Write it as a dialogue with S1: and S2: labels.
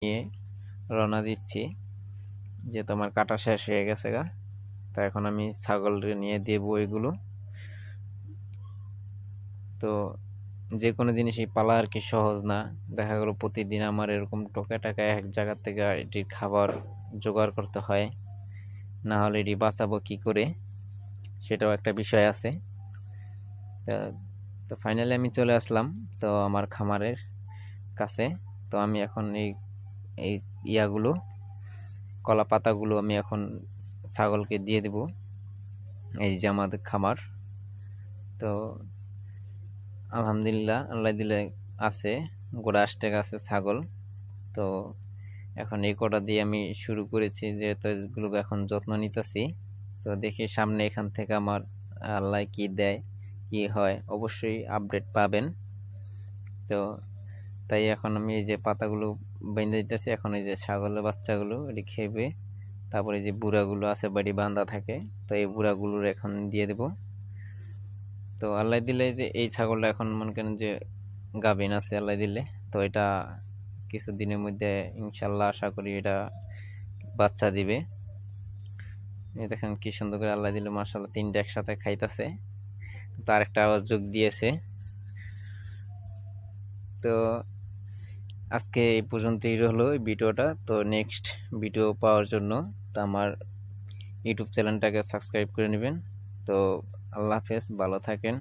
S1: নিয়ে রওনা দিচ্ছি, যে তোমার কাটা শেষ হয়ে গেছে গা। তো এখন আমি ছাগল নিয়ে দেবো এগুলো। তো যে কোনো জিনিসই পালা আর কি সহজ না। দেখা গেল প্রতিদিন আমার এরকম টোকা টাকা এক জায়গা থেকে এটির খাবার জোগাড় করতে হয়, না হলে এটি বাঁচাবো কি করে, সেটাও একটা বিষয় আছে। তো ফাইনালি আমি চলে আসলাম তো আমার খামারের কাছে। তো আমি এখন এই এই ইয়াগুলো, কলা পাতাগুলো আমি এখন ছাগলকে দিয়ে দেব। এই যে আমাদের খামার। তো আলহামদুলিল্লাহ আল্লাহ দিলে আছে, গোড়া আষ্টেক আছে ছাগল। তো এখন এই কটা দিয়ে আমি শুরু করেছি, যেহেতু এগুলোকে এখন যত্ন নিতেছি। তো দেখি সামনে এখান থেকে আমার আল্লাহ কি দেয় কি হয়, অবশ্যই আপডেট পাবেন। তো তাই এখন আমি এই যে পাতাগুলো বেঁধে দিতেছি। এখন এই যে ছাগলের বাচ্চাগুলো এটি খেবে, তারপরে যে বুড়াগুলো আছে বাড়ি বাঁধা থাকে, তো এই বুড়াগুলোর এখন দিয়ে দেব। তো আল্লাহ দিলে যে এই ছাগলটা এখন মনে করেন যে গাভিন আছে আল্লাহ দিলে। তো এটা কিছুদিনের মধ্যে ইনশাল্লাহ আশা করি এটা বাচ্চা দিবে। এই দেখেন কি সুন্দর করে আল্লাহ দিলে মাশাআল্লাহ তিনটা একসাথে খাইতেছে। তার একটা আওয়াজ যোগ দিয়েছে। তো আজকে এই পর্যন্তই রইলো এই ভিডিওটা। তো নেক্সট ভিডিও পাওয়ার জন্য তো আমার ইউটিউব চ্যানেলটাকে সাবস্ক্রাইব করে নেবেন। তো আল্লাহ হাফেজ, ভালো থাকেন।